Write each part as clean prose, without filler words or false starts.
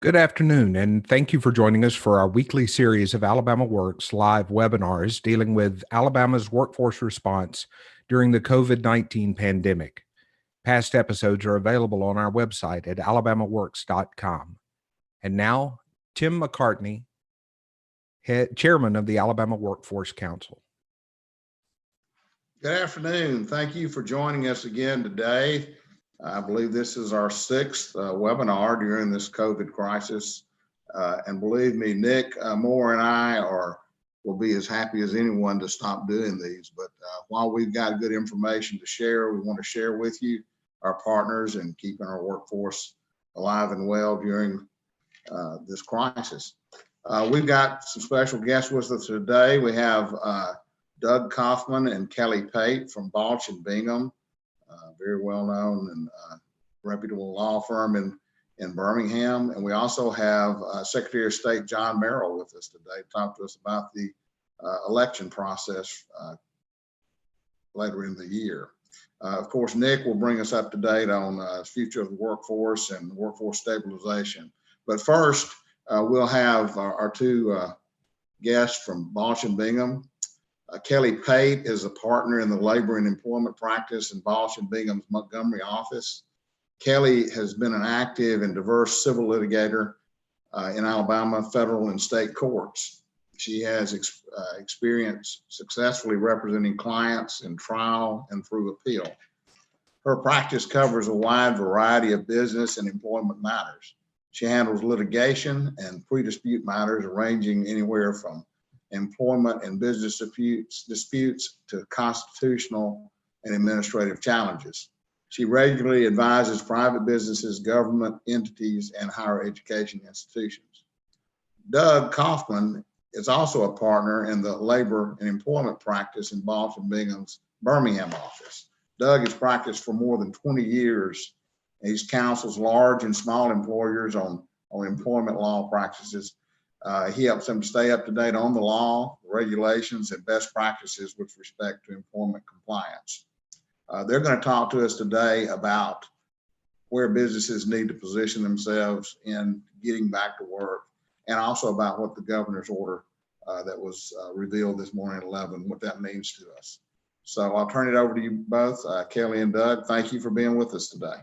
Good afternoon, and thank you for joining us for our weekly series of Alabama Works live webinars dealing with Alabama's workforce response during the COVID-19 pandemic. Past episodes are available on our website at AlabamaWorks.com. And now, Tim McCartney, Chairman of the Alabama Workforce Council. Good afternoon. Thank you for joining us again today. I believe this is our sixth webinar during this COVID crisis. And believe me, Nick Moore and I will be as happy as anyone to stop doing these. But while we've got good information to share, we want to share with you our partners and keeping our workforce alive and well during this crisis. We've got some special guests with us today. We have Doug Kaufman and Kelly Pate from Balch and Bingham, very well-known and reputable law firm in Birmingham. And we also have Secretary of State John Merrill with us today to talk to us about the election process later in the year. Of course, Nick will bring us up to date on the future of the workforce and workforce stabilization. But first, we'll have our two guests from Balch and Bingham. Kelly Pate is a partner in the labor and employment practice in Balch and Bingham's Montgomery office. Kelly has been an active and diverse civil litigator in Alabama federal and state courts. She has experience successfully representing clients in trial and through appeal. Her practice covers a wide variety of business and employment matters. She handles litigation and pre-dispute matters ranging anywhere from employment and business disputes to constitutional and administrative challenges. She regularly advises private businesses, government entities, and higher education institutions. Doug Kaufman is also a partner in the labor and employment practice in Balch and Bingham's Birmingham office. Doug has practiced for more than 20 years. He counsels large and small employers on employment law practices. He helps them stay up to date on the law, regulations, and best practices with respect to employment compliance. They're going to talk to us today about where businesses need to position themselves in getting back to work, and also about what the governor's order that was revealed this morning at 11, what that means to us. So I'll turn it over to you both, Kelly and Doug. Thank you for being with us today.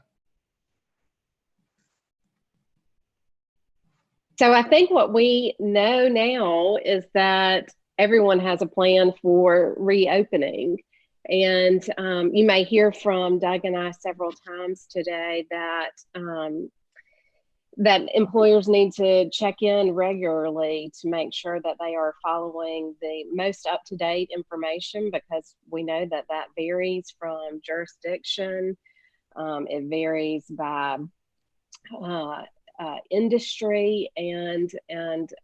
So I think what we know now is that everyone has a plan for reopening. And you may hear from Doug and I several times today that that employers need to check in regularly to make sure that they are following the most up-to-date information, because we know that that varies from jurisdiction. It varies by industry and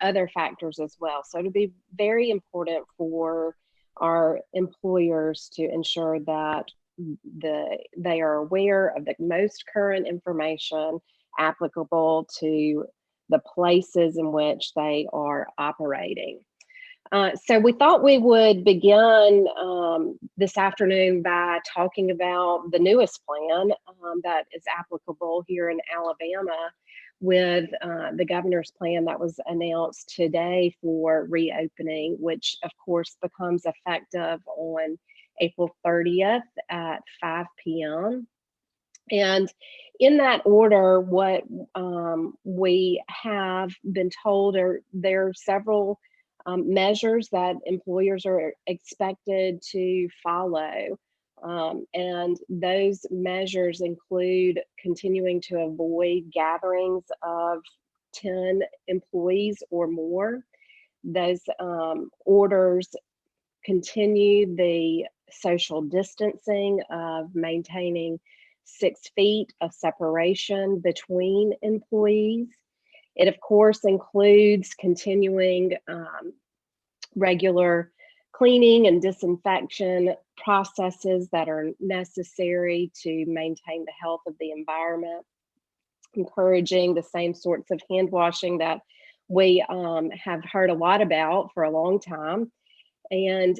other factors as well. So it'll be very important for our employers to ensure that they are aware of the most current information applicable to the places in which they are operating. So we thought we would begin this afternoon by talking about the newest plan that is applicable here in Alabama, with the governor's plan that was announced today for reopening, which of course becomes effective on April 30th at 5 p.m. And in that order, what we have been told there are several measures that employers are expected to follow. And those measures include continuing to avoid gatherings of 10 employees or more. Those orders continue the social distancing of maintaining 6 feet of separation between employees. It, of course, includes continuing regular cleaning and disinfection processes that are necessary to maintain the health of the environment, encouraging the same sorts of hand washing that we have heard a lot about for a long time, and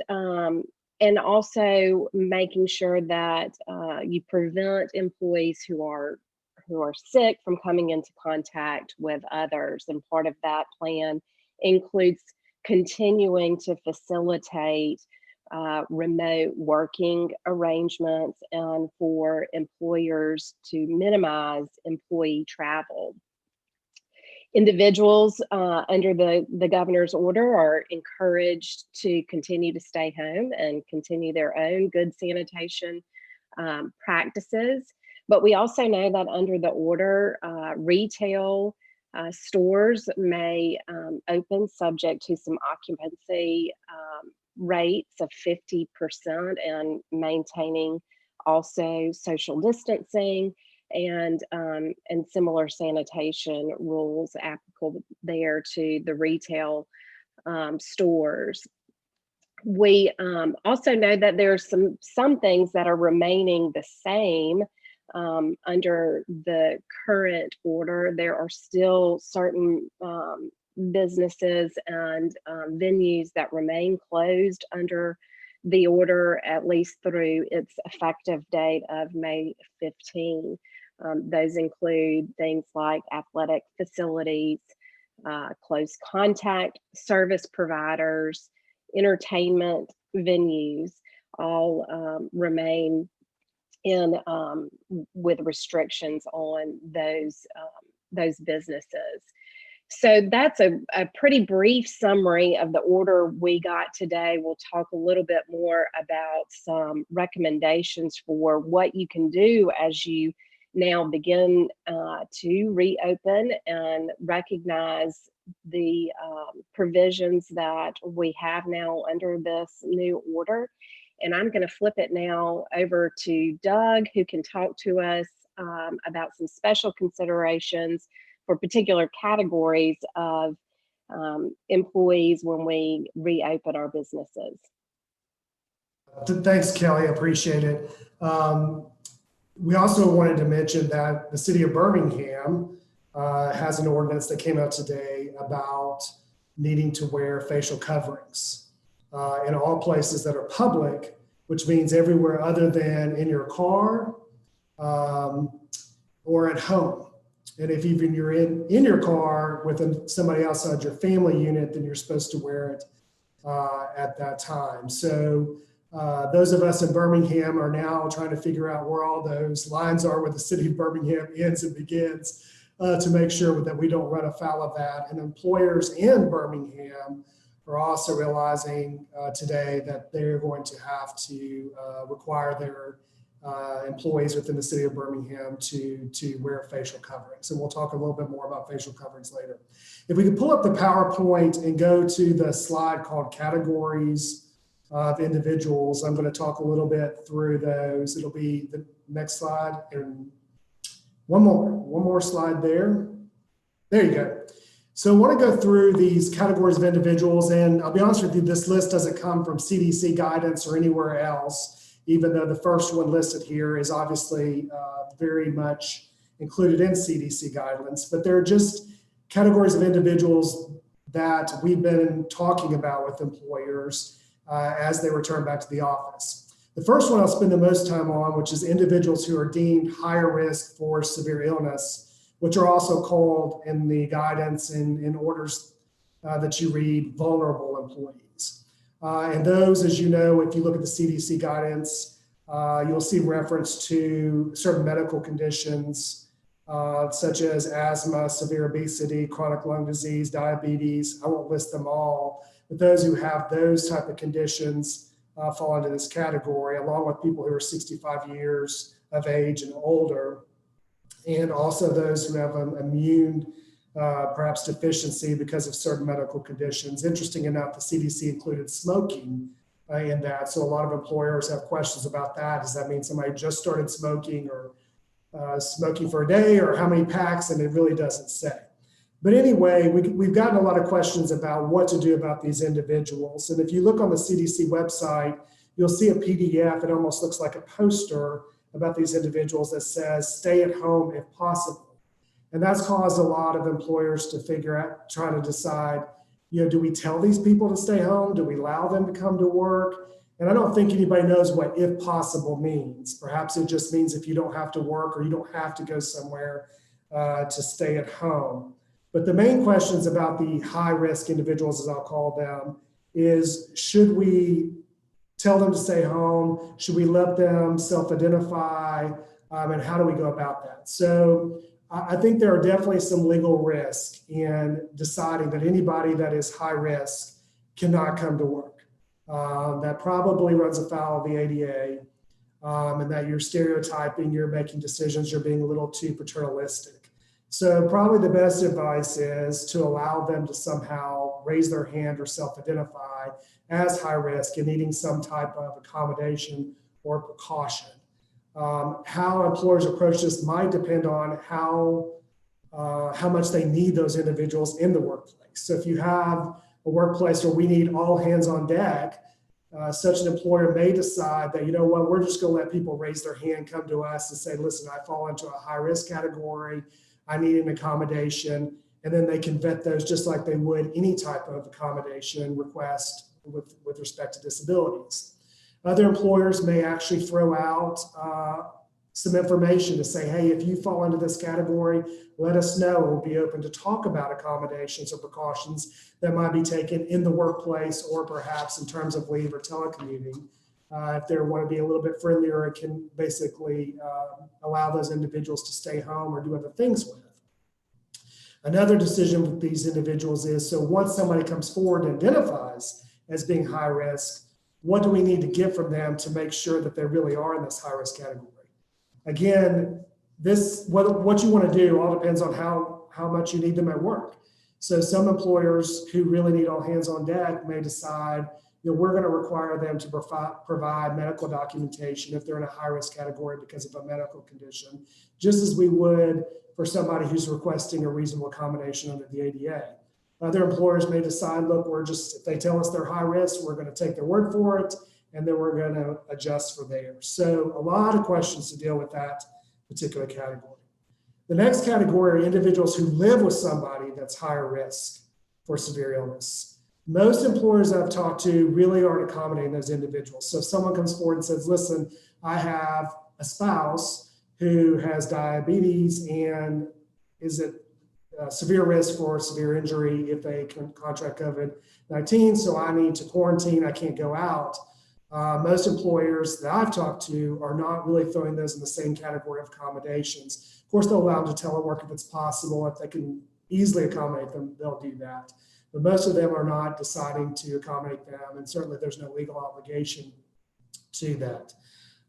also making sure that you prevent employees who are who are sick from coming into contact with others. And part of that plan includes continuing to facilitate remote working arrangements and for employers to minimize employee travel. Individuals under the governor's order are encouraged to continue to stay home and continue their own good sanitation practices. But we also know that under the order, retail stores may open subject to some occupancy rates of 50% and maintaining also social distancing and similar sanitation rules applicable there to the retail stores. We also know that there's some things that are remaining the same under the current order. There are still certain businesses and venues that remain closed under the order, at least through its effective date of May 15. Those include things like athletic facilities, close contact service providers, entertainment venues, all remain in with restrictions on those businesses. So that's a pretty brief summary of the order we got today. We'll talk a little bit more about some recommendations for what you can do as you now begin to reopen and recognize the provisions that we have now under this new order. And I'm going to flip it now over to Doug, who can talk to us about some special considerations for particular categories of employees when we reopen our businesses. Thanks, Kelly. I appreciate it. We also wanted to mention that the city of Birmingham has an ordinance that came out today about needing to wear facial coverings in all places that are public, which means everywhere other than in your car or at home. And if even you're in your car with somebody outside your family unit, then you're supposed to wear it at that time. So those of us in Birmingham are now trying to figure out where all those lines are where the city of Birmingham ends and begins to make sure that we don't run afoul of that. And employers in Birmingham are also realizing today that they're going to have to require their employees within the city of Birmingham to wear facial coverings. And we'll talk a little bit more about facial coverings later. If we could pull up the PowerPoint and go to the slide called categories of individuals, I'm going to talk a little bit through those. It'll be the next slide and one more slide there. There you go. So I want to go through these categories of individuals, and I'll be honest with you, this list doesn't come from CDC guidance or anywhere else, even though the first one listed here is obviously very much included in CDC guidelines, but they're just categories of individuals that we've been talking about with employers as they return back to the office. The first one I'll spend the most time on, which is individuals who are deemed higher risk for severe illness, which are also called in the guidance and in orders that you read, vulnerable employees. And those, as you know, if you look at the CDC guidance, you'll see reference to certain medical conditions such as asthma, severe obesity, chronic lung disease, diabetes. I won't list them all, but those who have those type of conditions fall into this category, along with people who are 65 years of age and older, and also those who have an immune perhaps deficiency because of certain medical conditions. Interesting enough, the CDC included smoking in that. So a lot of employers have questions about that. Does that mean somebody just started smoking or smoking for a day, or how many packs? And it really doesn't say. But anyway, we've gotten a lot of questions about what to do about these individuals. And if you look on the CDC website, you'll see a PDF. It almost looks like a poster about these individuals that says, stay at home if possible. And that's caused a lot of employers to figure out, trying to decide, do we tell these people to stay home? Do we allow them to come to work? And I don't think anybody knows what if possible means. Perhaps it just means if you don't have to work or you don't have to go somewhere to stay at home. But the main questions about the high risk individuals, as I'll call them, is should we tell them to stay home? Should we let them self-identify? And how do we go about that? So I think there are definitely some legal risk in deciding that anybody that is high risk cannot come to work. That probably runs afoul of the ADA, and that you're stereotyping, you're making decisions, you're being a little too paternalistic. So probably the best advice is to allow them to somehow raise their hand or self-identify as high risk and needing some type of accommodation or precaution. How employers approach this might depend on how much they need those individuals in the workplace. So if you have a workplace where we need all hands on deck, such an employer may decide that, you know what, we're just going to let people raise their hand, come to us and say, listen, I fall into a high risk category, I need an accommodation, and then they can vet those just like they would any type of accommodation request with respect to disabilities. Other employers may actually throw out some information to say, hey, if you fall into this category, let us know. We'll be open to talk about accommodations or precautions that might be taken in the workplace or perhaps in terms of leave or telecommuting. If they want to be a little bit friendlier, it can basically allow those individuals to stay home or do other things with. Another decision with these individuals is, so once somebody comes forward and identifies as being high risk, what do we need to get from them to make sure that they really are in this high risk category? Again, what you want to do all depends on how much you need them at work. So some employers who really need all hands on deck may decide, we're going to require them to provide medical documentation if they're in a high risk category because of a medical condition, just as we would for somebody who's requesting a reasonable accommodation under the ADA. Other employers may decide, look, if they tell us they're high risk, we're going to take their word for it, and then we're going to adjust for theirs. So a lot of questions to deal with that particular category. The next category are individuals who live with somebody that's higher risk for severe illness. Most employers I've talked to really aren't accommodating those individuals. So if someone comes forward and says, listen, I have a spouse who has diabetes and is at severe risk for severe injury if they can contract COVID-19, so I need to quarantine, I can't go out. Most employers that I've talked to are not really throwing those in the same category of accommodations. Of course, they'll allow them to telework if it's possible. If they can easily accommodate them, they'll do that. But most of them are not deciding to accommodate them, and certainly there's no legal obligation to that.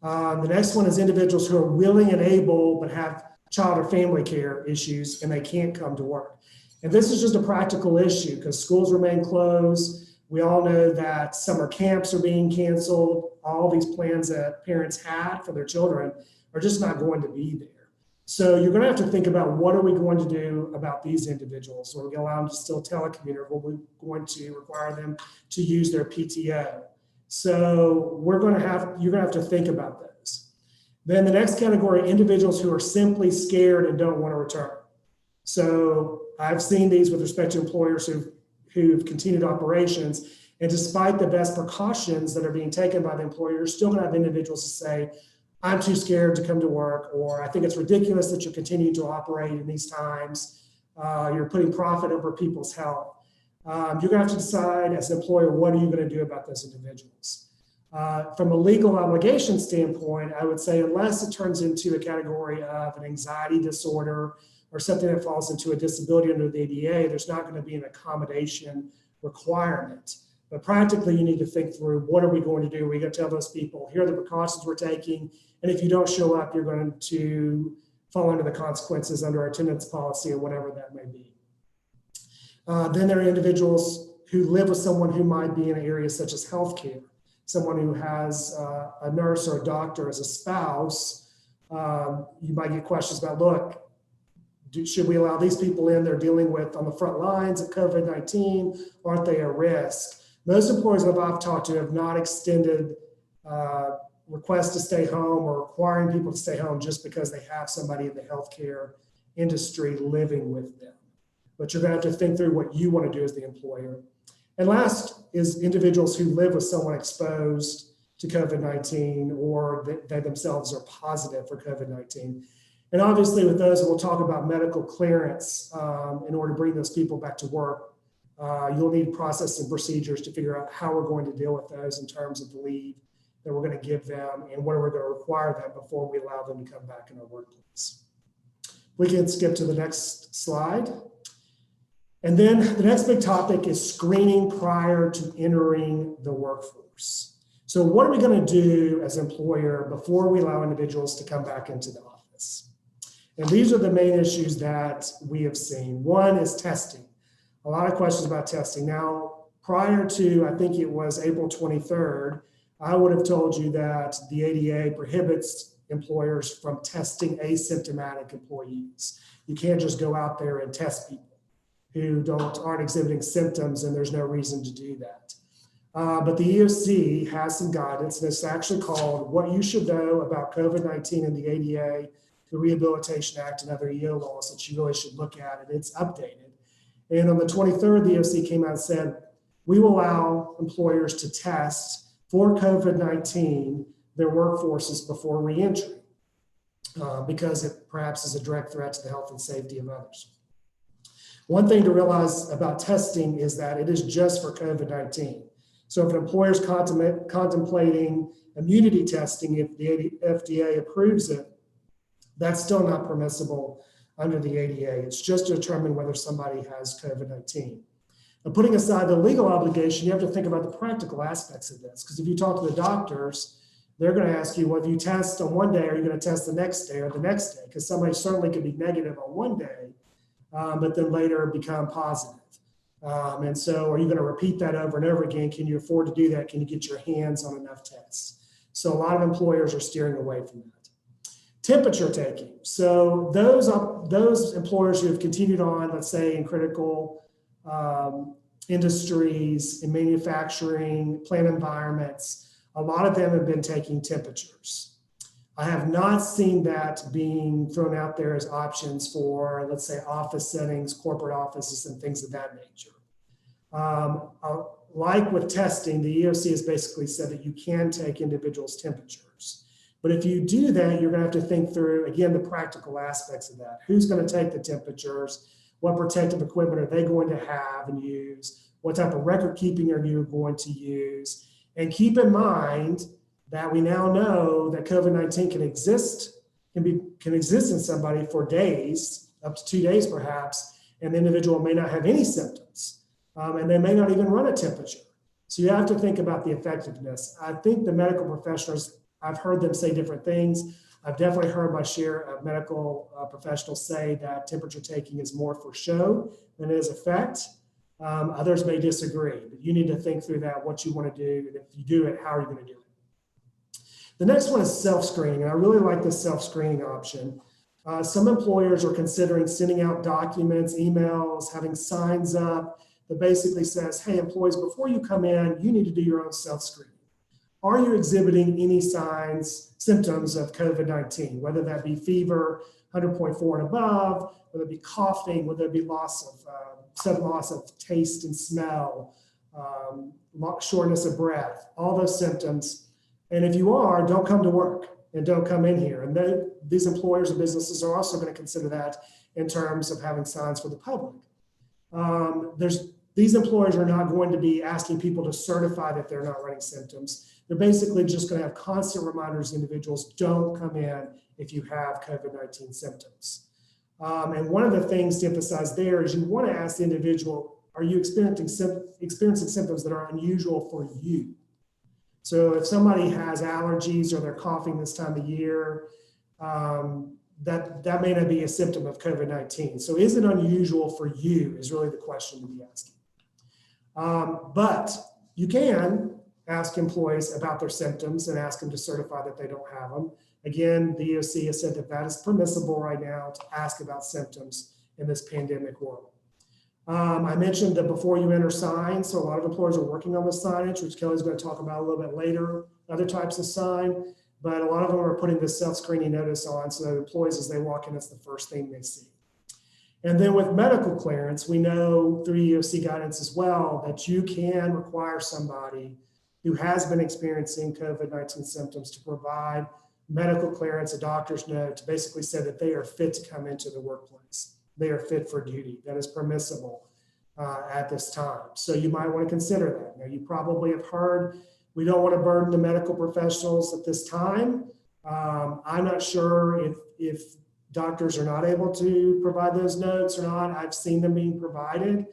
The next one is individuals who are willing and able but have child or family care issues and they can't come to work. And this is just a practical issue because schools remain closed. We all know that summer camps are being canceled. All these plans that parents had for their children are just not going to be there. So you're going to have to think about what are we going to do about these individuals? Are we going to allow them to still telecommute, or are we going to require them to use their PTO? So you're going to have to think about those. Then the next category, individuals who are simply scared and don't want to return. So I've seen these with respect to employers who've continued operations, and despite the best precautions that are being taken by the employer, you're still going to have individuals to say, I'm too scared to come to work, or I think it's ridiculous that you're continuing to operate in these times. You're putting profit over people's health. You're going to have to decide as an employer, what are you going to do about those individuals? From a legal obligation standpoint, I would say unless it turns into a category of an anxiety disorder or something that falls into a disability under the ADA, there's not going to be an accommodation requirement. But practically, you need to think through, what are we going to do? We're going to tell those people, here are the precautions we're taking. And if you don't show up, you're going to fall under the consequences under our attendance policy or whatever that may be. Then there are individuals who live with someone who might be in an area such as healthcare, someone who has a nurse or a doctor as a spouse. You might get questions about, look, should we allow these people in? They're dealing with on the front lines of COVID-19. Aren't they a risk? Most employers that I've talked to have not extended requests to stay home or requiring people to stay home just because they have somebody in the healthcare industry living with them. But you're going to have to think through what you want to do as the employer. And last is individuals who live with someone exposed to COVID-19 or they themselves are positive for COVID-19. And obviously with those, we'll talk about medical clearance in order to bring those people back to work. You'll need process and procedures to figure out how we're going to deal with those in terms of the leave that we're going to give them and what are we going to require them before we allow them to come back in our workplace. We can skip to the next slide. And then the next big topic is screening prior to entering the workforce. So what are we going to do as an employer before we allow individuals to come back into the office? And these are the main issues that we have seen. One is testing. A lot of questions about testing. Now, prior to, I think it was April 23rd, I would have told you that the ADA prohibits employers from testing asymptomatic employees. You can't just go out there and test people who aren't exhibiting symptoms, and there's no reason to do that. But the EOC has some guidance, and it's actually called What You Should Know About COVID-19 and the ADA, the Rehabilitation Act, and other EO laws that you really should look at, and it's updated. And on the 23rd, the EOC came out and said, we will allow employers to test for COVID-19 their workforces before reentry, because it perhaps is a direct threat to the health and safety of others. One thing to realize about testing is that it is just for COVID-19. So if an employer is contemplating immunity testing, if the FDA approves it, that's still not permissible under the ADA. It's just to determine whether somebody has COVID-19. Now, putting aside the legal obligation, you have to think about the practical aspects of this. Because if you talk to the doctors, they're going to ask you, well, if you test on one day, are you going to test the next day or the next day? Because somebody certainly could be negative on one day, but then later become positive. And so are you going to repeat that over and over again? Can you afford to do that? Can you get your hands on enough tests? So a lot of employers are steering away from that. Temperature taking. So those employers who have continued on, let's say in critical industries, in manufacturing, plant environments, a lot of them have been taking temperatures. I have not seen that being thrown out there as options for, let's say, office settings, corporate offices, and things of that nature. Like with testing, the EOC has basically said that you can take individuals' temperatures. But if you do that, you're going to have to think through, again, the practical aspects of that. Who's going to take the temperatures? What protective equipment are they going to have and use? What type of record keeping are you going to use? And keep in mind that we now know that COVID-19 can exist in somebody for days, up to 2 days perhaps, and the individual may not have any symptoms, and they may not even run a temperature. So you have to think about the effectiveness. I think the medical professionals, I've heard them say different things. I've definitely heard my share of medical professionals say that temperature taking is more for show than it is effect. Others may disagree, but you need to think through that, what you want to do, and if you do it, how are you going to do it? The next one is self-screening, and I really like this self-screening option. Some employers are considering sending out documents, emails, having signs up that basically says, hey, employees, before you come in, you need to do your own self-screening. Are you exhibiting any symptoms of COVID-19, whether that be fever, 100.4 and above, whether it be coughing, whether it be sudden loss of taste and smell, shortness of breath, all those symptoms. And if you are, don't come to work and don't come in here. And these employers and businesses are also going to consider that in terms of having signs for the public. These employers are not going to be asking people to certify that they're not running symptoms. They're basically just going to have constant reminders to individuals, don't come in if you have COVID-19 symptoms. And one of the things to emphasize there is you want to ask the individual, are you experiencing symptoms that are unusual for you? So if somebody has allergies or they're coughing this time of year, that may not be a symptom of COVID-19. So is it unusual for you is really the question to be asking. But you can ask employees about their symptoms and ask them to certify that they don't have them. Again, the EOC has said that that is permissible right now to ask about symptoms in this pandemic world. I mentioned that before you enter signs, so a lot of employers are working on the signage, which Kelly's going to talk about a little bit later, other types of sign, but a lot of them are putting this self-screening notice on so that employees, as they walk in, that's the first thing they see. And then with medical clearance, we know through EOC guidance as well that you can require somebody who has been experiencing COVID-19 symptoms to provide medical clearance, a doctor's note, to basically say that they are fit to come into the workplace. They are fit for duty. That is permissible at this time. So you might want to consider that. Now, you probably have heard we don't want to burden the medical professionals at this time. I'm not sure if doctors are not able to provide those notes or not. I've seen them being provided.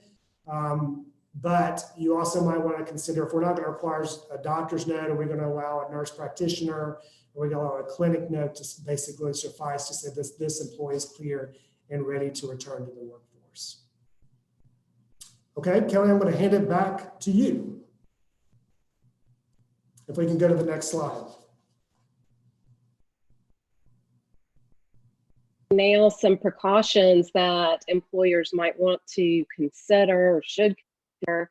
But you also might want to consider, if we're not going to require a doctor's note, are we going to allow a nurse practitioner, are we going to allow a clinic note to basically suffice to say this employee is clear and ready to return to the workforce? Okay, Kelly, I'm going to hand it back to you. If we can go to the next slide. Now, some precautions that employers might want to consider or should consider.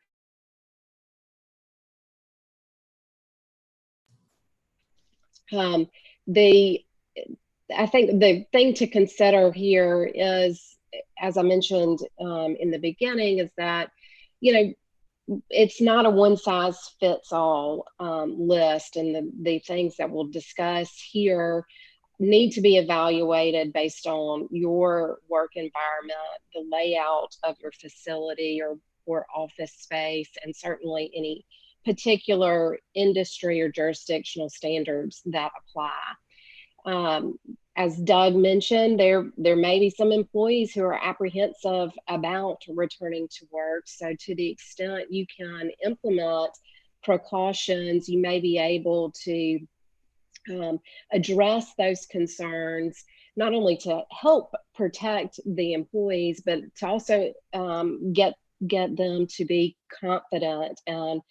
I think the thing to consider here is, as I mentioned in the beginning, is that, it's not a one size fits all list, and the things that we'll discuss here need to be evaluated based on your work environment, the layout of your facility or office space, and certainly any particular industry or jurisdictional standards that apply. As Doug mentioned, there may be some employees who are apprehensive about returning to work. So to the extent you can implement precautions, you may be able to address those concerns, not only to help protect the employees, but to also get them to be confident and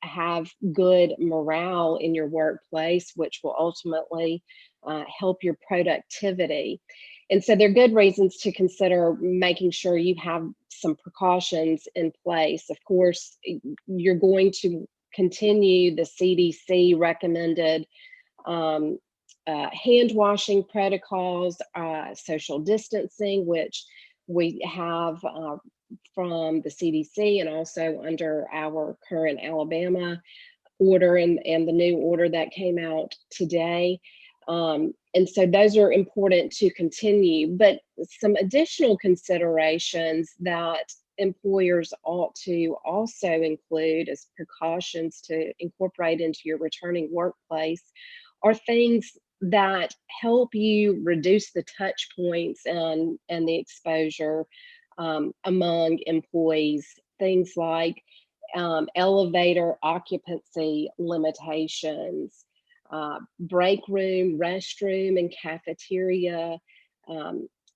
have good morale in your workplace, which will ultimately help your productivity. And so there are good reasons to consider making sure you have some precautions in place. Of course, you're going to continue the CDC recommended hand washing protocols, social distancing, which we have from the CDC and also under our current Alabama order and the new order that came out today. And so those are important to continue, but some additional considerations that employers ought to also include as precautions to incorporate into your returning workplace are things that help you reduce the touch points and the exposure among employees. Things like elevator occupancy limitations, break room, restroom, and cafeteria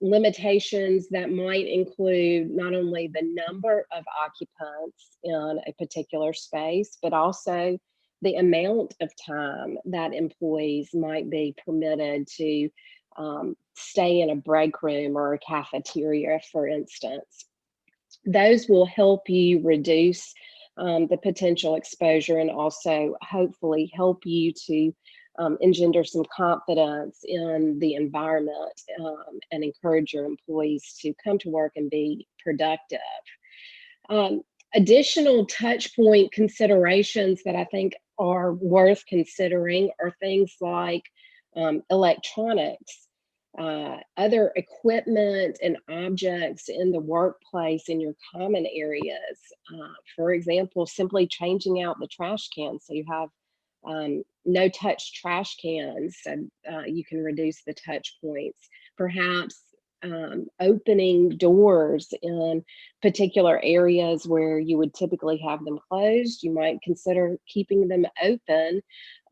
limitations that might include not only the number of occupants in a particular space, but also the amount of time that employees might be permitted to stay in a break room or a cafeteria, for instance. Those will help you reduce the potential exposure and also hopefully help you to engender some confidence in the environment and encourage your employees to come to work and be productive. Additional touch point considerations that I think are worth considering are things like electronics, other equipment and objects in the workplace in your common areas. For example, simply changing out the trash cans so you have no touch trash cans, so you can reduce the touch points. Perhaps opening doors in particular areas where you would typically have them closed. You might consider keeping them open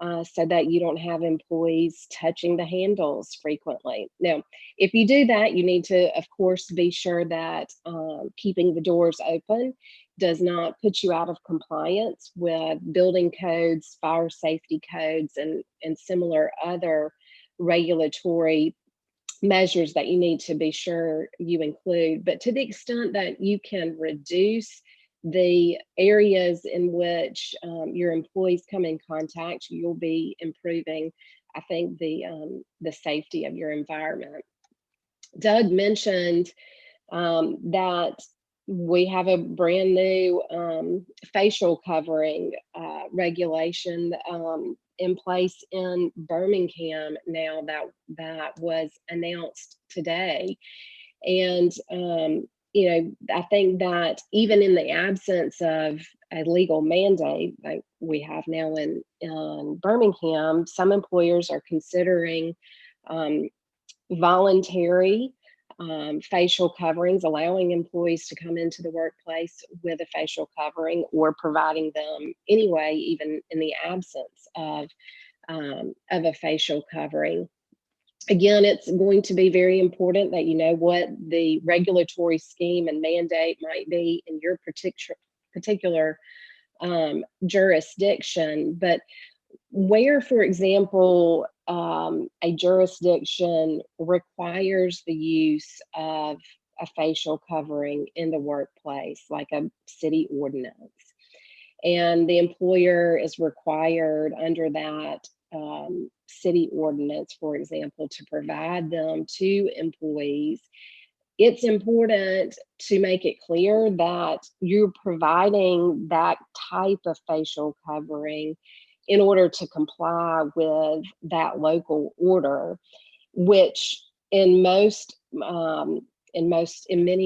so that you don't have employees touching the handles frequently. Now, if you do that, you need to, of course, be sure that keeping the doors open does not put you out of compliance with building codes, fire safety codes, and similar other regulatory measures that you need to be sure you include. But to the extent that you can reduce the areas in which your employees come in contact, you'll be improving, I think, the safety of your environment. Doug mentioned that We have a brand new facial covering regulation in place in Birmingham now that was announced today. And I think that even in the absence of a legal mandate like we have now in Birmingham, some employers are considering voluntary facial coverings, allowing employees to come into the workplace with a facial covering or providing them anyway, even in the absence of a facial covering. Again, it's going to be very important that you know what the regulatory scheme and mandate might be in your particular jurisdiction, but where, for example, a jurisdiction requires the use of a facial covering in the workplace, like a city ordinance, and the employer is required under that city ordinance, for example, to provide them to employees, it's important to make it clear that you're providing that type of facial covering in order to comply with that local order, which in many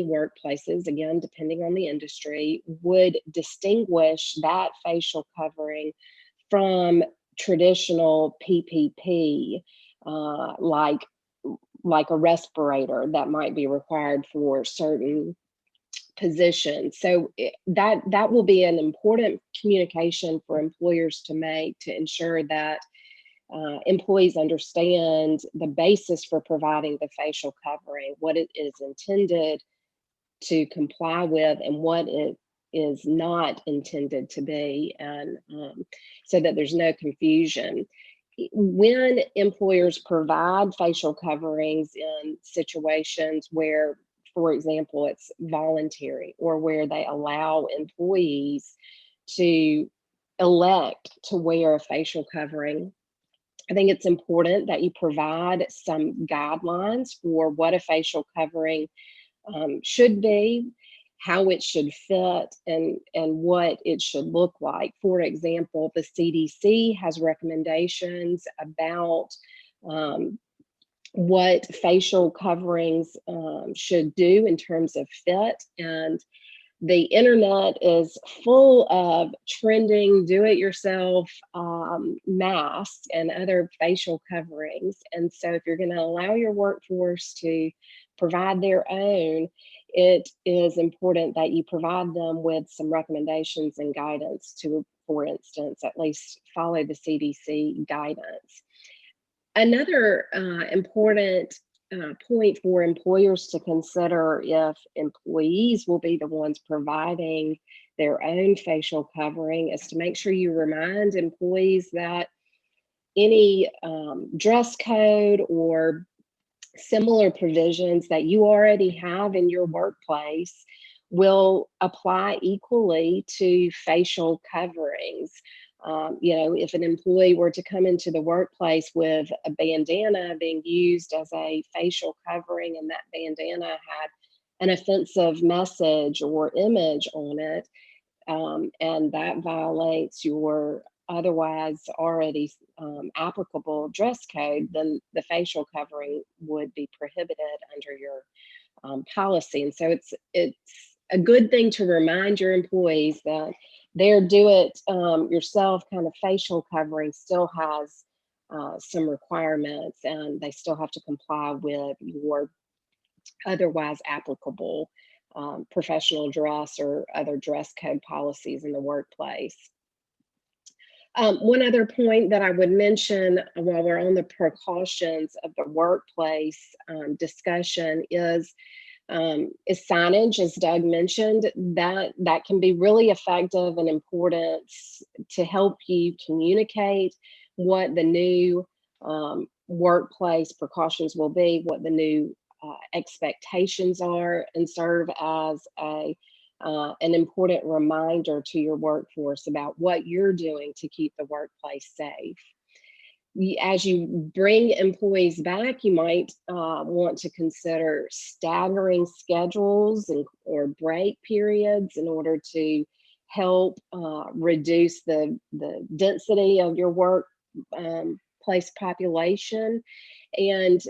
workplaces, again, depending on the industry, would distinguish that facial covering from traditional PPP, like a respirator that might be required for certain positions. So that will be an important communication for employers to make to ensure that employees understand the basis for providing the facial covering, what it is intended to comply with, and what it is not intended to be, and so that there's no confusion. When employers provide facial coverings in situations where, for example, it's voluntary, or where they allow employees to elect to wear a facial covering, I think it's important that you provide some guidelines for what a facial covering should be, how it should fit, and what it should look like. For example, the CDC has recommendations about what facial coverings should do in terms of fit, and the internet is full of trending do-it-yourself masks and other facial coverings. And so if you're going to allow your workforce to provide their own, it is important that you provide them with some recommendations and guidance to, for instance, at least follow the CDC guidance. Another important point for employers to consider if employees will be the ones providing their own facial covering is to make sure you remind employees that any dress code or similar provisions that you already have in your workplace will apply equally to facial coverings. If an employee were to come into the workplace with a bandana being used as a facial covering, and that bandana had an offensive message or image on it, and that violates your otherwise already applicable dress code, then the facial covering would be prohibited under your policy. And so it's a good thing to remind your employees that their do-it-yourself kind of facial covering still has some requirements, and they still have to comply with your otherwise applicable professional dress or other dress code policies in the workplace. One other point that I would mention while we're on the precautions of the workplace discussion is signage, as Doug mentioned, that can be really effective and important to help you communicate what the new workplace precautions will be, what the new expectations are, and serve as an important reminder to your workforce about what you're doing to keep the workplace safe. as you bring employees back, you might want to consider staggering schedules or break periods in order to help reduce the density of your work place population. And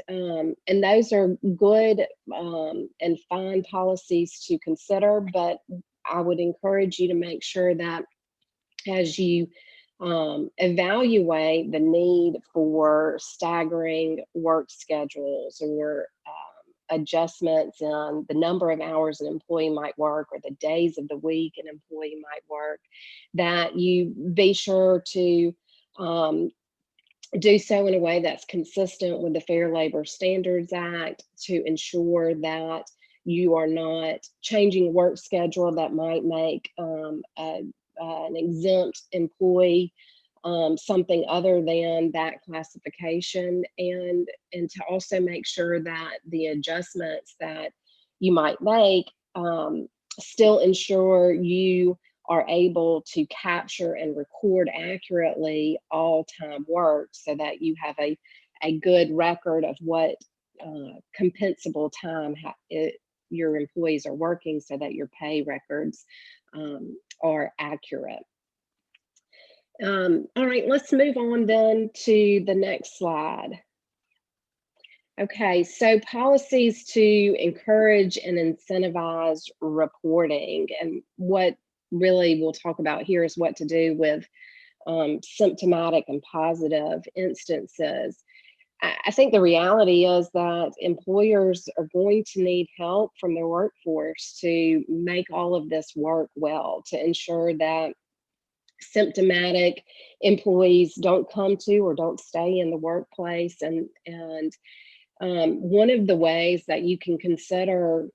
those are good and fine policies to consider, but I would encourage you to make sure that as you evaluate the need for staggering work schedules or adjustments in the number of hours an employee might work or the days of the week an employee might work, that you be sure to do so in a way that's consistent with the Fair Labor Standards Act to ensure that you are not changing work schedule that might make an exempt employee something other than that classification, and to also make sure that the adjustments that you might make still ensure you are able to capture and record accurately all time work so that you have a good record of what compensable time your employees are working so that your pay records are accurate. All right, let's move on then to the next slide. Okay, so policies to encourage and incentivize reporting, and what really we'll talk about here is what to do with symptomatic and positive instances. I think the reality is that employers are going to need help from their workforce to make all of this work well, to ensure that symptomatic employees don't come to or don't stay in the workplace. And one of the ways that you can consider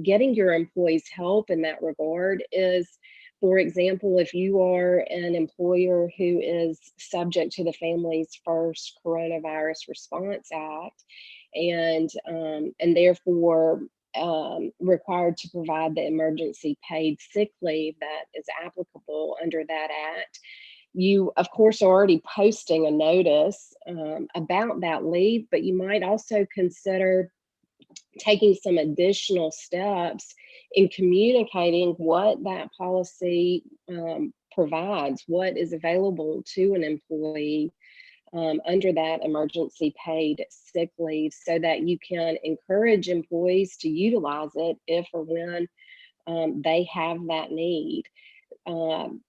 getting your employees help in that regard is, for example, if you are an employer who is subject to the Families First Coronavirus Response Act and therefore required to provide the emergency paid sick leave that is applicable under that act, you, of course, are already posting a notice about that leave, but you might also consider taking some additional steps in communicating what that policy provides, what is available to an employee under that emergency paid sick leave, so that you can encourage employees to utilize it if or when they have that need.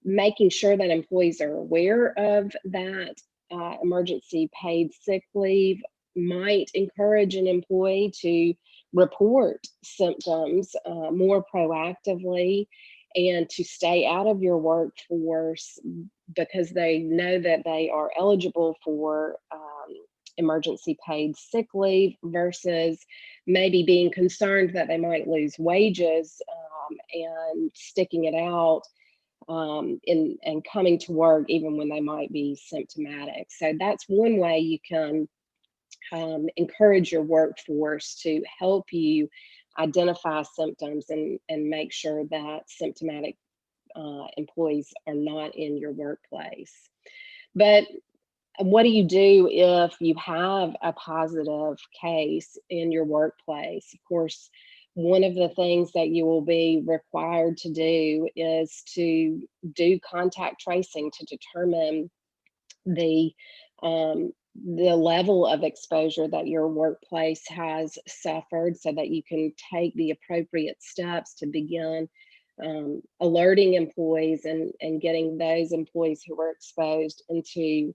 Making sure that employees are aware of that emergency paid sick leave might encourage an employee to report symptoms more proactively and to stay out of your workforce because they know that they are eligible for emergency paid sick leave, versus maybe being concerned that they might lose wages and sticking it out and coming to work even when they might be symptomatic. So that's one way you can encourage your workforce to help you identify symptoms and make sure that symptomatic employees are not in your workplace. But what do you do if you have a positive case in your workplace? Of course, one of the things that you will be required to do is to do contact tracing to determine the level of exposure that your workplace has suffered, so that you can take the appropriate steps to begin alerting employees and getting those employees who were exposed into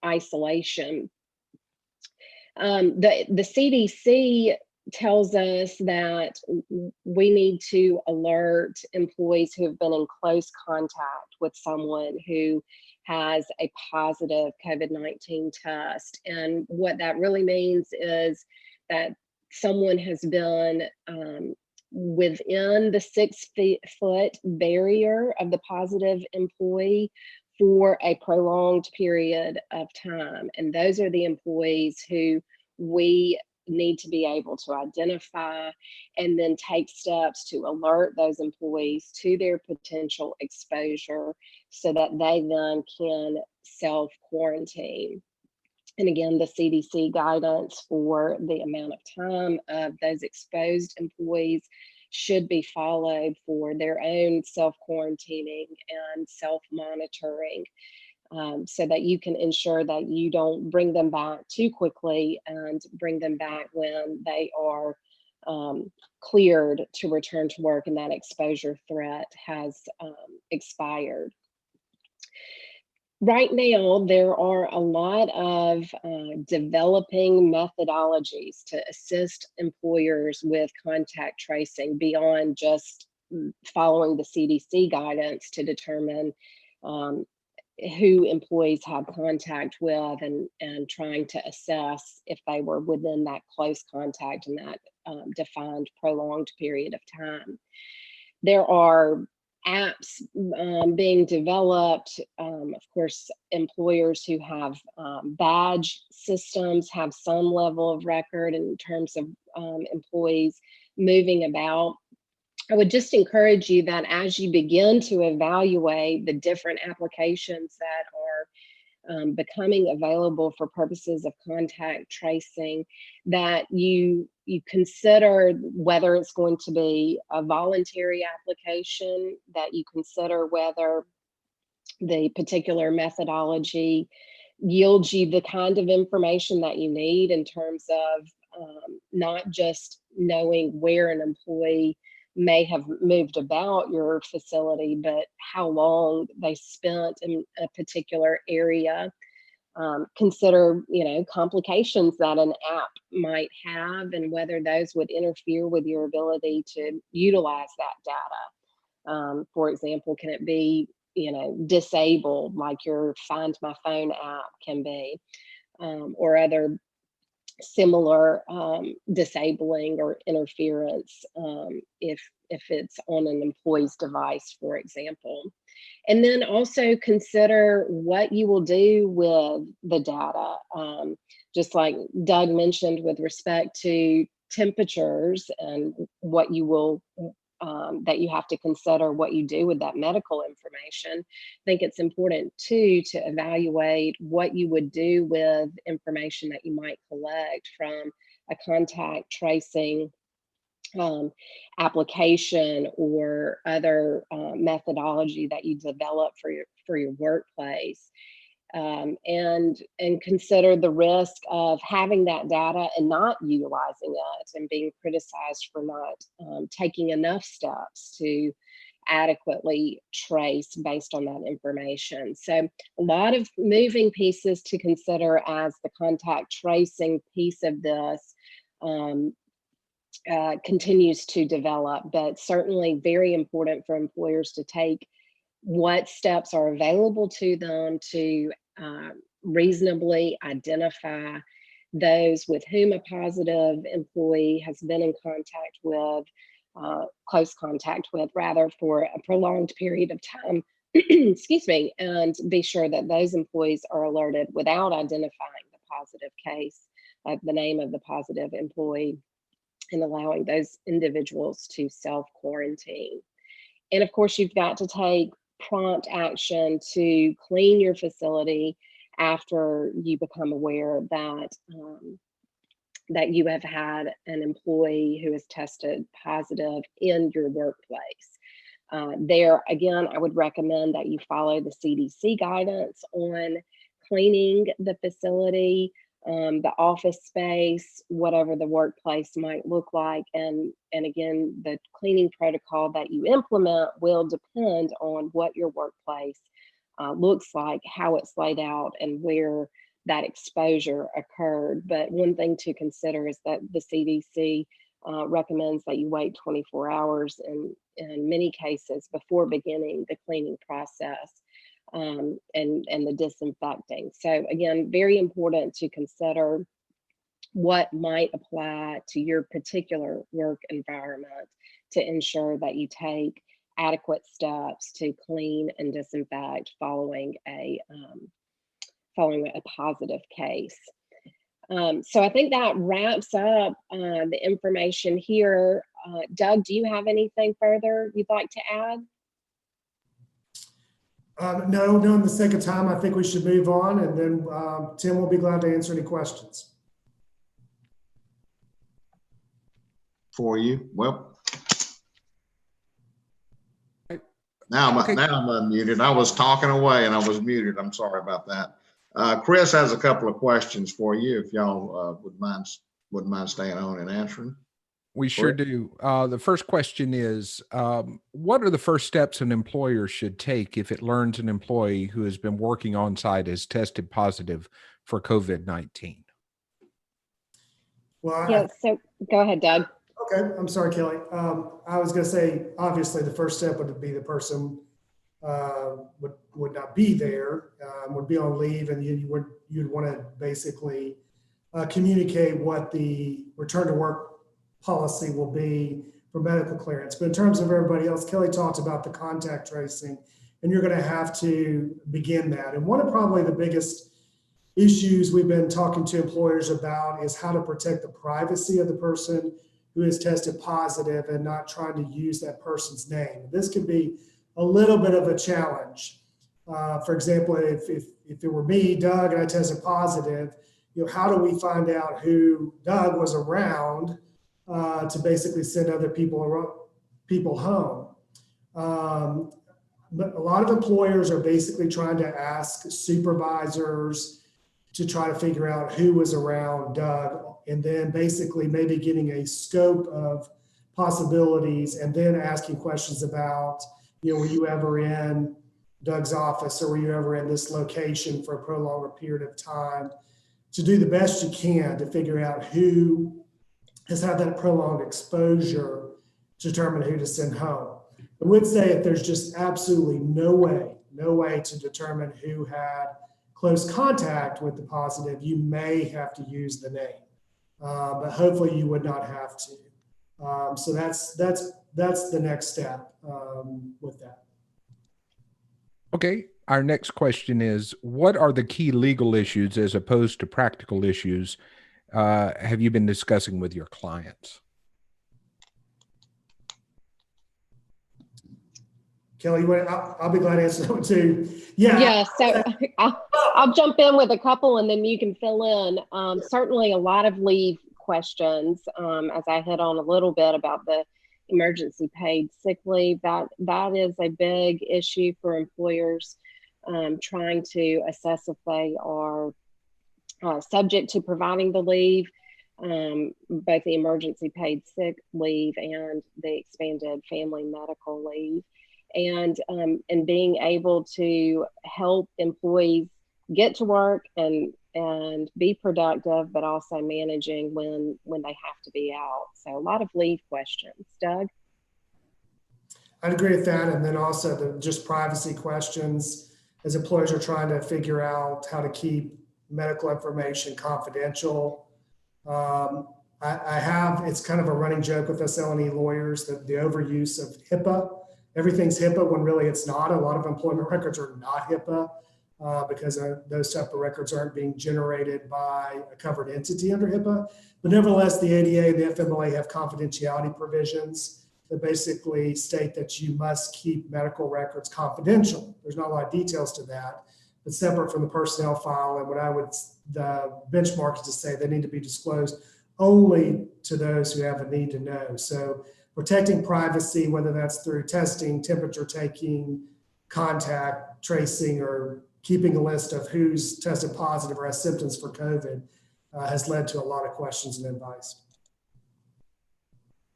isolation. The CDC tells us that we need to alert employees who have been in close contact with someone who has a positive COVID-19 test. And what that really means is that someone has been within the 6 foot barrier of the positive employee for a prolonged period of time. And those are the employees who we need to be able to identify and then take steps to alert those employees to their potential exposure so that they then can self-quarantine. And again, the CDC guidance for the amount of time of those exposed employees should be followed for their own self-quarantining and self-monitoring, so that you can ensure that you don't bring them back too quickly and bring them back when they are cleared to return to work and that exposure threat has expired. Right now, there are a lot of developing methodologies to assist employers with contact tracing beyond just following the CDC guidance to determine who employees have contact with, and trying to assess if they were within that close contact in that defined prolonged period of time. There are apps being developed. Of course, employers who have badge systems have some level of record in terms of employees moving about. I would just encourage you that as you begin to evaluate the different applications that are becoming available for purposes of contact tracing, that you consider whether it's going to be a voluntary application, that you consider whether the particular methodology yields you the kind of information that you need in terms of not just knowing where an employee may have moved about your facility, but how long they spent in a particular area. Consider, complications that an app might have and whether those would interfere with your ability to utilize that data. For example, can it be, disabled like your Find My Phone app can be, or other similar disabling or interference if it's on an employee's device, for example. And then also consider what you will do with the data. Just like Doug mentioned with respect to temperatures and what you will that you have to consider what you do with that medical information. I think it's important too to evaluate what you would do with information that you might collect from a contact tracing application or other methodology that you develop for your workplace. And consider the risk of having that data and not utilizing it and being criticized for not taking enough steps to adequately trace based on that information. So a lot of moving pieces to consider as the contact tracing piece of this continues to develop, but certainly very important for employers to take what steps are available to them to reasonably identify those with whom a positive employee has been in contact with, close contact with rather, for a prolonged period of time, excuse me, and be sure that those employees are alerted without identifying the positive case, the name of the positive employee, and allowing those individuals to self-quarantine. And of course, you've got to take prompt action to clean your facility after you become aware that that you have had an employee who has tested positive in your workplace. There, again, I would recommend that you follow the CDC guidance on cleaning the facility, the office space, whatever the workplace might look like. And again, the cleaning protocol that you implement will depend on what your workplace looks like, how it's laid out, and where that exposure occurred. But one thing to consider is that the CDC recommends that you wait 24 hours in many cases before beginning the cleaning process. And the disinfecting. So again, very important to consider what might apply to your particular work environment to ensure that you take adequate steps to clean and disinfect following a positive case. So I think that wraps up the information here. Doug, do you have anything further you'd like to add? No, in the sake of time, I think we should move on, and then Tim will be glad to answer any questions. For you. Well, now I'm unmuted. I was talking away and I was muted. I'm sorry about that. Chris has a couple of questions for you, if y'all wouldn't mind staying on and answering. We sure do. The first question is, what are the first steps an employer should take if it learns an employee who has been working on site has tested positive for COVID-19? Well, Yeah, so go ahead, Doug. okay, I'm sorry, Kelly. I was going to say, obviously, the first step would be the person would not be there, would be on leave, and you'd want to basically communicate what the return to work policy will be for medical clearance. But in terms of everybody else, Kelly talked about the contact tracing, and you're going to have to begin that. And one of probably the biggest issues we've been talking to employers about is how to protect the privacy of the person who has tested positive and not trying to use that person's name. This could be a little bit of a challenge. For example, if it were me, Doug, and I tested positive, how do we find out who Doug was around to basically send other people home? But a lot of employers are basically trying to ask supervisors to try to figure out who was around Doug, and then basically maybe getting a scope of possibilities and then asking questions about, were you ever in Doug's office, or were you ever in this location for a prolonged period of time, to do the best you can to figure out who has had that prolonged exposure to determine who to send home. I would say if there's just absolutely no way to determine who had close contact with the positive, you may have to use the name, but hopefully you would not have to. So that's the next step with that. Okay. Our next question is, what are the key legal issues as opposed to practical issues have you been discussing with your clients? Kelly, I'll be glad to answer that one too. Yeah, so I'll jump in with a couple and then you can fill in. Certainly a lot of leave questions, as I hit on a little bit about the emergency paid sick leave. That is a big issue for employers, trying to assess if they are subject to providing the leave, both the emergency paid sick leave and the expanded family medical leave. And being able to help employees get to work and be productive, but also managing when they have to be out. So a lot of leave questions. Doug? I'd agree with that. And then also the just privacy questions, as employers are trying to figure out how to keep medical information confidential. It's kind of a running joke with us L&E lawyers that the overuse of HIPAA. Everything's HIPAA when really it's not. A lot of employment records are not HIPAA because those type of records aren't being generated by a covered entity under HIPAA. But nevertheless, the ADA and the FMLA have confidentiality provisions that basically state that you must keep medical records confidential. There's not a lot of details to that, but separate from the personnel file. And the benchmark is to say they need to be disclosed only to those who have a need to know. So protecting privacy, whether that's through testing, temperature taking, contact tracing, or keeping a list of who's tested positive or has symptoms for COVID, has led to a lot of questions and advice.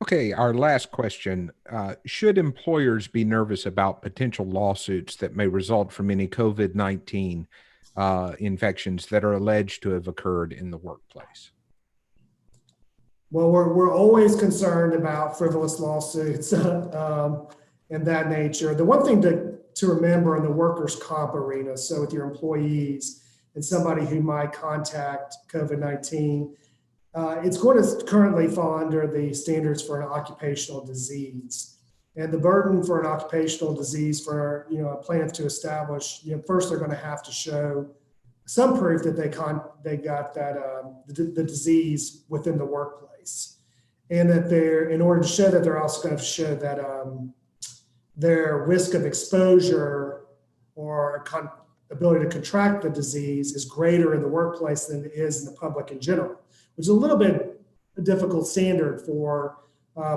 Okay, our last question. Should employers be nervous about potential lawsuits that may result from any COVID-19 infections that are alleged to have occurred in the workplace? Well, we're always concerned about frivolous lawsuits and that nature. The one thing to remember in the workers' comp arena, so with your employees and somebody who might contact COVID-19, it's going to currently fall under the standards for an occupational disease. And the burden for an occupational disease for a plaintiff to establish, first they're going to have to show some proof that they got that the disease within the workplace, and that in order to show that, they're also going to show that their risk of exposure or ability to contract the disease is greater in the workplace than it is in the public in general, which is a little bit a difficult standard for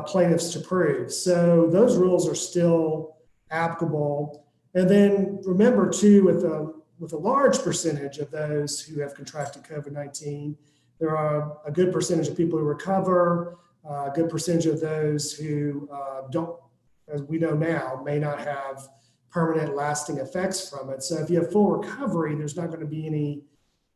plaintiffs to prove. So those rules are still applicable. And then remember too, with a large percentage of those who have contracted COVID-19, there are a good percentage of people who recover, a good percentage of those who don't, as we know now, may not have permanent lasting effects from it. So if you have full recovery, there's not going to be any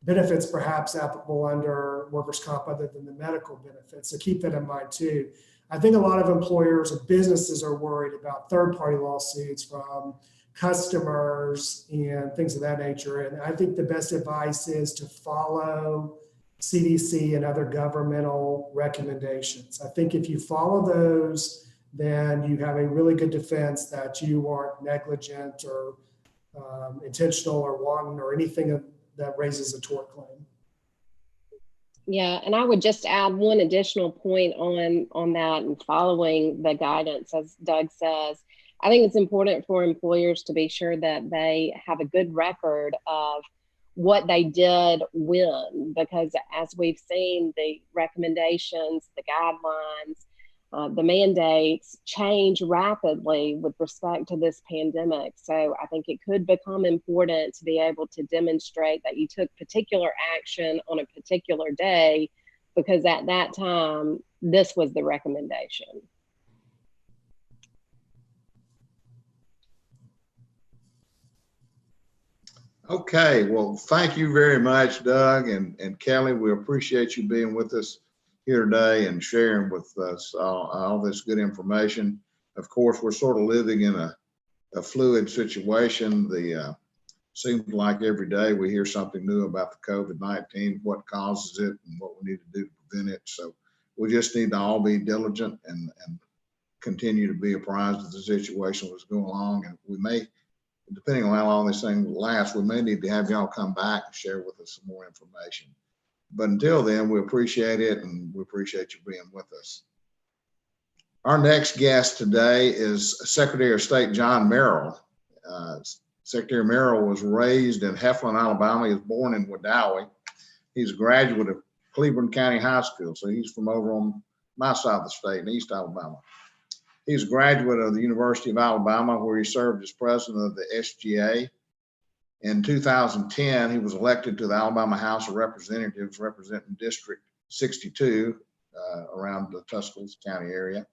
benefits perhaps applicable under workers' comp other than the medical benefits. So keep that in mind too. I think a lot of employers or businesses are worried about third-party lawsuits from customers and things of that nature. And I think the best advice is to follow CDC and other governmental recommendations. I think if you follow those, then you have a really good defense that you aren't negligent or intentional or wanton or anything that raises a tort claim. Yeah, and I would just add one additional point on that and following the guidance, as Doug says. I think it's important for employers to be sure that they have a good record of what they did when, because as we've seen, the recommendations, the guidelines, the mandates change rapidly with respect to this pandemic. So I think it could become important to be able to demonstrate that you took particular action on a particular day, because at that time, this was the recommendation. Okay, well, thank you very much, Doug and Kelly. We appreciate you being with us here today and sharing with us all this good information. Of course, we're sort of living in a fluid situation. Seems like every day we hear something new about the COVID-19, what causes it and what we need to do to prevent it. So we just need to all be diligent and continue to be apprised of the situation that's going along. And we may, depending on how long this thing lasts, we may need to have y'all come back and share with us some more information. But until then, we appreciate it and we appreciate you being with us. Our next guest today is Secretary of State John Merrill. Secretary Merrill was raised in Heflin, Alabama. He was born in Wedowee. He's a graduate of Cleveland County High School, so he's from over on my side of the state in East Alabama. He's a graduate of the University of Alabama, where he served as president of the SGA. In 2010, he was elected to the Alabama House of Representatives, representing District 62 around the Tuscaloosa County area.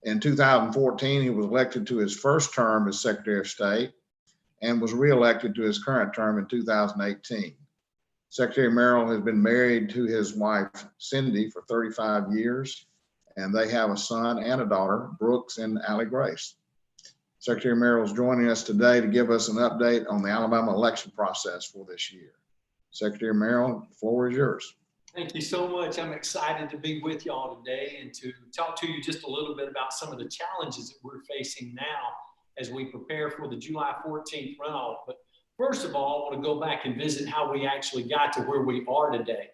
In 2014, he was elected to his first term as Secretary of State and was reelected to his current term in 2018. Secretary Merrill has been married to his wife, Cindy, for 35 years, and they have a son and a daughter, Brooks and Allie Grace. Secretary Merrill is joining us today to give us an update on the Alabama election process for this year. Secretary Merrill, the floor is yours. Thank you so much. I'm excited to be with y'all today and to talk to you just a little bit about some of the challenges that we're facing now as we prepare for the July 14th runoff. But first of all, I want to go back and visit how we actually got to where we are today.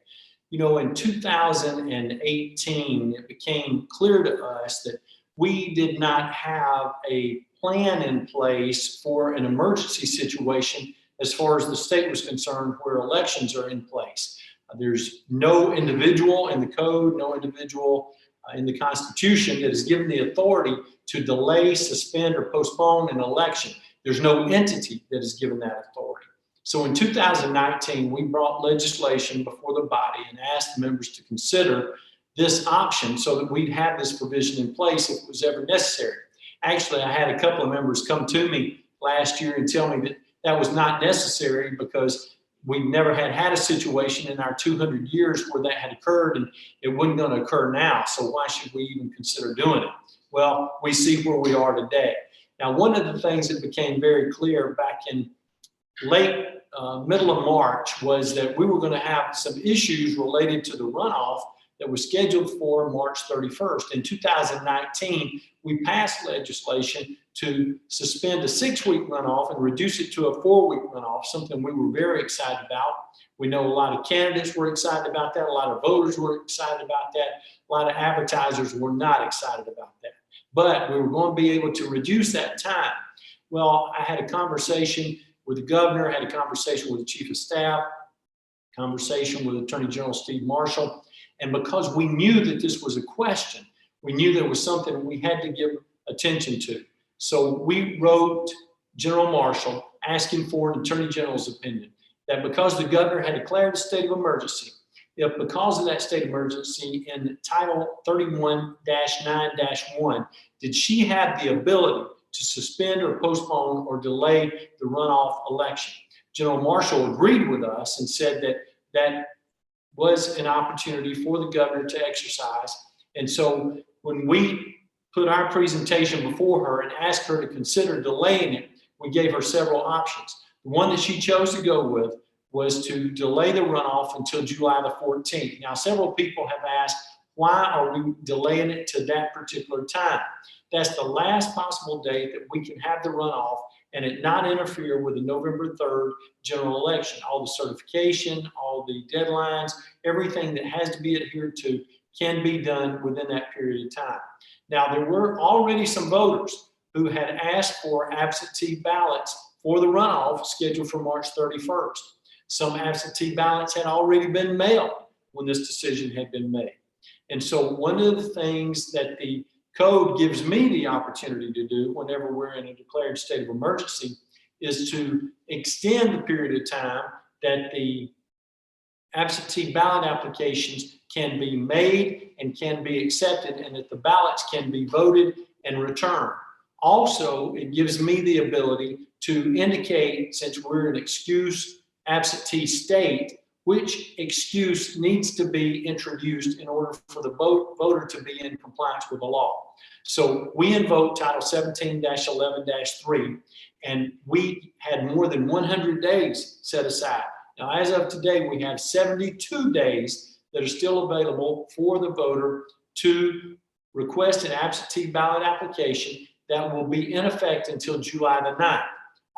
You know, in 2018, it became clear to us that we did not have a plan in place for an emergency situation as far as the state was concerned, where elections are in place. There's no individual in the code, no individual in the Constitution that is given the authority to delay, suspend, or postpone an election. There's no entity that is given that authority. So in 2019, we brought legislation before the body and asked the members to consider this option so that we'd have this provision in place if it was ever necessary. Actually, I had a couple of members come to me last year and tell me that that was not necessary because we never had a situation in our 200 years where that had occurred, and it wasn't going to occur now. So why should we even consider doing it? Well, we see where we are today. Now, one of the things that became very clear back in middle of March was that we were going to have some issues related to the runoff that was scheduled for March 31st. In 2019, we passed legislation to suspend a 6-week runoff and reduce it to a 4-week runoff, something we were very excited about. We know a lot of candidates were excited about that. A lot of voters were excited about that. A lot of advertisers were not excited about that. But we were going to be able to reduce that time. Well, I had a conversation with the governor, had a conversation with the chief of staff, conversation with Attorney General Steve Marshall. And because we knew that this was a question, we knew there was something we had to give attention to. So we wrote General Marshall asking for an Attorney General's opinion that because the governor had declared a state of emergency, if because of that state of emergency in Title 31-9-1, did she have the ability to suspend or postpone or delay the runoff election? General Marshall agreed with us and said that that was an opportunity for the governor to exercise. And so when we put our presentation before her and asked her to consider delaying it, we gave her several options. The one that she chose to go with was to delay the runoff until July the 14th. Now, several people have asked, why are we delaying it to that particular time? That's the last possible date that we can have the runoff and it not interfere with the November 3rd general election. All the certification, all the deadlines, everything that has to be adhered to can be done within that period of time. Now, there were already some voters who had asked for absentee ballots for the runoff scheduled for March 31st. Some absentee ballots had already been mailed when this decision had been made. And so one of the things that the code gives me the opportunity to do whenever we're in a declared state of emergency is to extend the period of time that the absentee ballot applications can be made and can be accepted and that the ballots can be voted and returned. Also, it gives me the ability to indicate, since we're an excuse absentee state, which excuse needs to be introduced in order for the voter to be in compliance with the law. So we invoked Title 17-11-3, and we had more than 100 days set aside. Now, as of today, we have 72 days that are still available for the voter to request an absentee ballot application that will be in effect until July the 9th.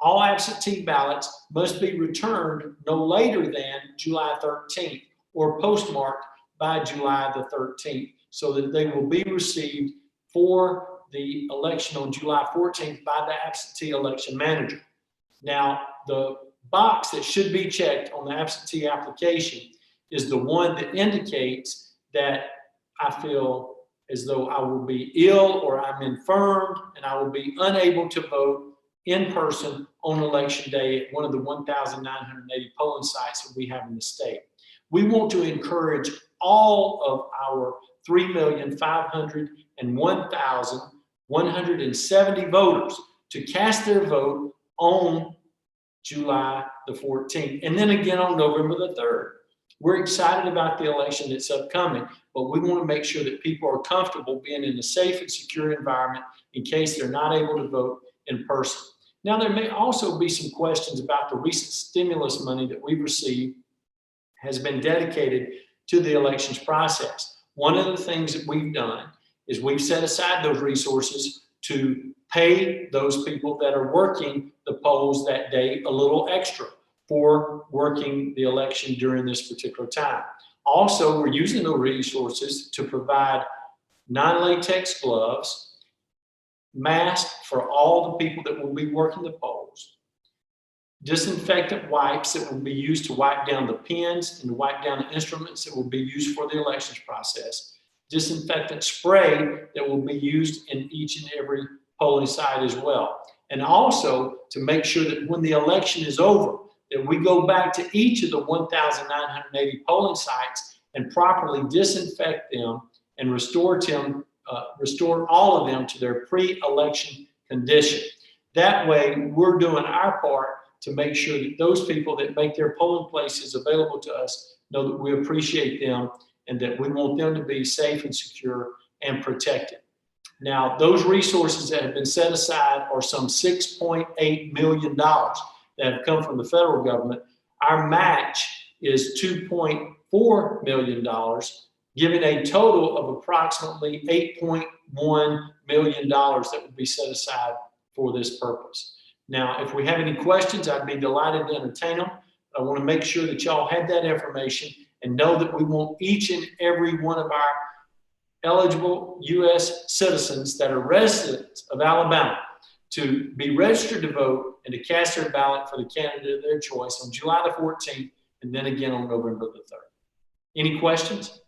All absentee ballots must be returned no later than July 13th or postmarked by July the 13th so that they will be received for the election on July 14th by the absentee election manager. Now, the box that should be checked on the absentee application is the one that indicates that I feel as though I will be ill or I'm infirmed and I will be unable to vote in person on election day at one of the 1,980 polling sites that we have in the state. We want to encourage all of our 3,501,170 voters to cast their vote on July the 14th and then again on November the 3rd. We're excited about the election that's upcoming, but we want to make sure that people are comfortable being in a safe and secure environment in case they're not able to vote in person. Now, there may also be some questions about the recent stimulus money that we've received has been dedicated to the elections process. One of the things that we've done is we've set aside those resources to pay those people that are working the polls that day a little extra for working the election during this particular time. Also, we're using those resources to provide non-latex gloves, masks for all the people that will be working the polls, disinfectant wipes that will be used to wipe down the pens and to wipe down the instruments that will be used for the elections process, disinfectant spray that will be used in each and every polling site as well. And also to make sure that when the election is over, that we go back to each of the 1,980 polling sites and properly disinfect them and restore all of them to their pre-election condition. That way, we're doing our part to make sure that those people that make their polling places available to us know that we appreciate them and that we want them to be safe and secure and protected. Now, those resources that have been set aside are some $6.8 million that have come from the federal government. Our match is $2.4 million, giving a total of approximately $8.1 million that would be set aside for this purpose. Now, if we have any questions, I'd be delighted to entertain them. I want to make sure that y'all have that information and know that we want each and every one of our eligible U.S. citizens that are residents of Alabama to be registered to vote and to cast their ballot for the candidate of their choice on July the 14th and then again on November the 3rd. Any questions?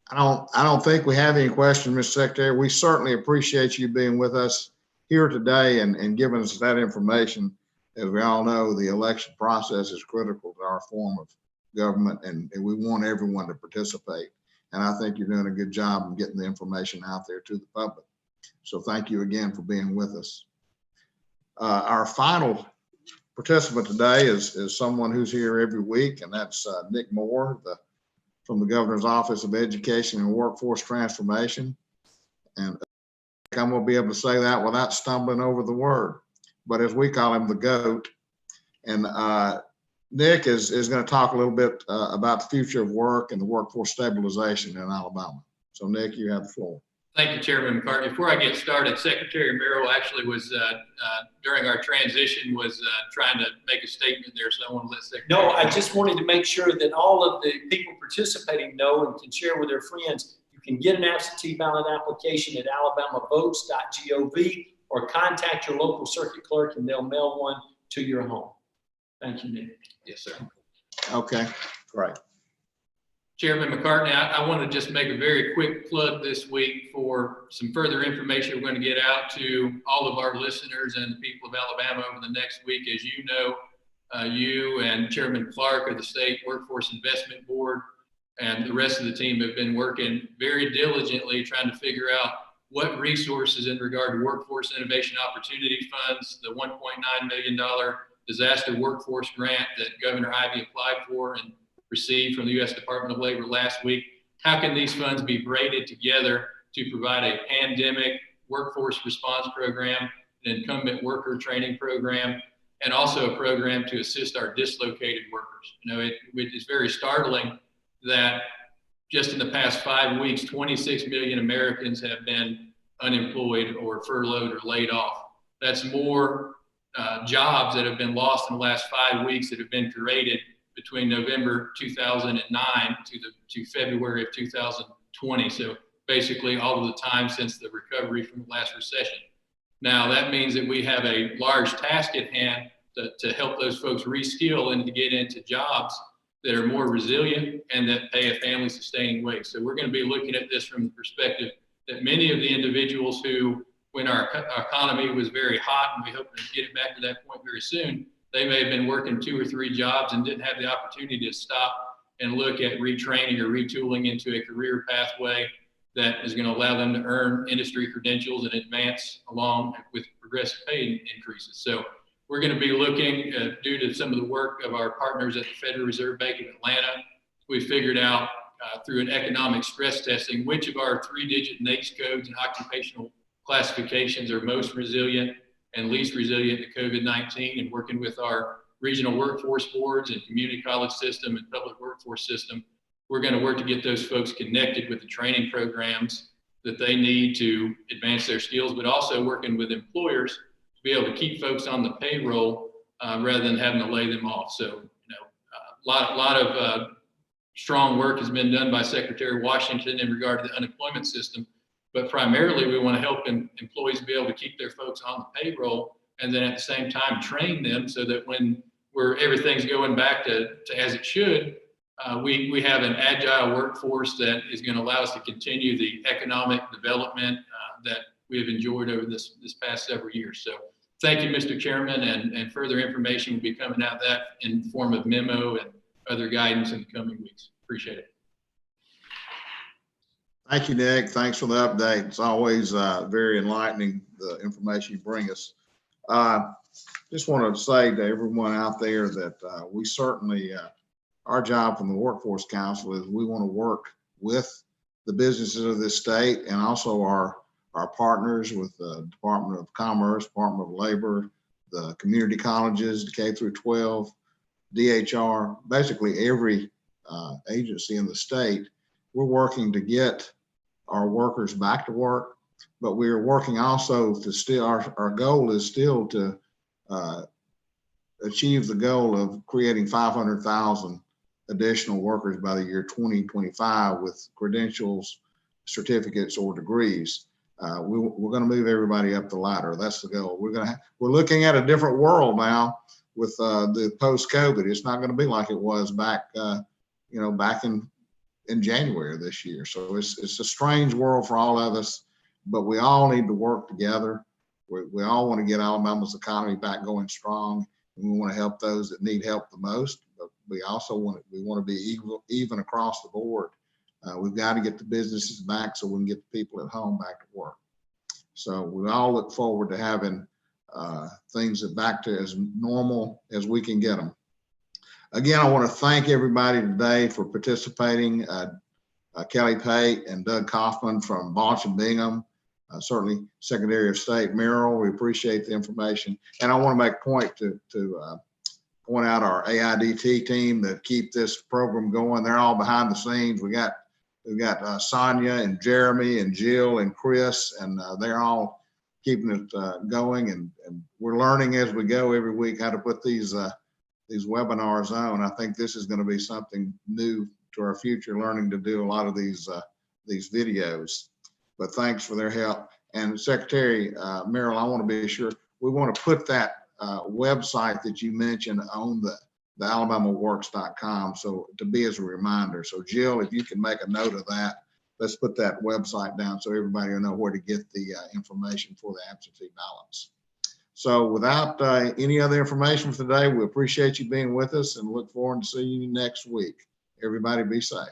I don't think we have any questions, Mr. Secretary. We certainly appreciate you being with us here today and giving us that information. As we all know, the election process is critical to our form of government, and we want everyone to participate. And I think you're doing a good job of getting the information out there to the public. So thank you again for being with us. Our final participant today is someone who's here every week, and that's Nick Moore, from the Governor's Office of Education and Workforce Transformation. And I'm going to be able to say that without stumbling over the word, but as we call him, the GOAT. And Nick is going to talk a little bit about the future of work and the workforce stabilization in Alabama. So Nick, you have the floor. Thank you, Chairman McCartney. Before I get started, Secretary Merrill actually was, during our transition, was trying to make a statement there, so I want to let Secretary. No, I just wanted to make sure that all of the people participating know and can share with their friends. You can get an absentee ballot application at alabamavotes.gov or contact your local circuit clerk and they'll mail one to your home. Thank you, Nick. Yes, sir. Okay, great. Chairman McCartney, I want to just make a very quick plug this week for some further information we're going to get out to all of our listeners and the people of Alabama over the next week. As you know, you and Chairman Clark of the State Workforce Investment Board and the rest of the team have been working very diligently trying to figure out what resources in regard to workforce innovation opportunity funds, the $1.9 million disaster workforce grant that Governor Ivey applied for and received from the U.S. Department of Labor last week. How can these funds be braided together to provide a pandemic workforce response program, an incumbent worker training program, and also a program to assist our dislocated workers? You know, it is very startling that just in the past 5 weeks, 26 million Americans have been unemployed or furloughed or laid off. That's more jobs that have been lost in the last 5 weeks that have been created between November 2009 to February of 2020. So basically all of the time since the recovery from the last recession. Now that means that we have a large task at hand to help those folks reskill and to get into jobs that are more resilient and that pay a family sustaining wage. So we're going to be looking at this from the perspective that many of the individuals who, when our economy was very hot, and we hope to get it back to that point very soon, they may have been working 2 or 3 jobs and didn't have the opportunity to stop and look at retraining or retooling into a career pathway that is going to allow them to earn industry credentials and advance along with progressive pay increases. So we're going to be looking, due to some of the work of our partners at the Federal Reserve Bank of Atlanta, we figured out through an economic stress testing which of our 3-digit NAICS codes and occupational classifications are most resilient and least resilient to COVID-19, and working with our regional workforce boards and community college system and public workforce system, we're going to work to get those folks connected with the training programs that they need to advance their skills, but also working with employers to be able to keep folks on the payroll rather than having to lay them off. So, you know, a lot of strong work has been done by Secretary Washington in regard to the unemployment system. But primarily, we want to help employees be able to keep their folks on the payroll and then at the same time train them so that when everything's going back to as it should, we have an agile workforce that is going to allow us to continue the economic development that we have enjoyed over this past several years. So thank you, Mr. Chairman, and further information will be coming out of that in the form of memo and other guidance in the coming weeks. Appreciate it. Thank you, Nick. Thanks for the update. It's always very enlightening, the information you bring us. Just want to say to everyone out there that we certainly, our job from the Workforce Council is we want to work with the businesses of this state and also our partners with the Department of Commerce, Department of Labor, the community colleges, the K through 12, DHR, basically every agency in the state. We're working to get our workers back to work, but we are working also to still, our goal is still to achieve the goal of creating 500,000 additional workers by the year 2025 with credentials certificates or degrees. We're going to move everybody up the ladder. That's the goal. We're looking at a different world now with the post-COVID. It's not going to be like it was back, back in January of this year. So it's a strange world for all of us, but we all need to work together. We all want to get Alabama's economy back going strong, and we want to help those that need help the most. But we also want to be even across the board. We've got to get the businesses back so we can get the people at home back to work. So we all look forward to having things back to as normal as we can get them. Again, I want to thank everybody today for participating. Kelly Pate and Doug Kaufman from Balch and Bingham, certainly Secretary of State Merrill, we appreciate the information. And I want to make a point to point out our AIDT team that keep this program going. They're all behind the scenes. We've got Sonia and Jeremy and Jill and Chris, and they're all keeping it going. And we're learning as we go every week how to put these webinars on. I think this is going to be something new to our future, learning to do a lot of these videos. But thanks for their help. And Secretary Merrill, I want to be sure we want to put that website that you mentioned on the AlabamaWorks.com, so to be as a reminder. So Jill, if you can make a note of that, let's put that website down so everybody will know where to get the information for the absentee ballots. So without any other information for today, we appreciate you being with us and look forward to seeing you next week. Everybody be safe.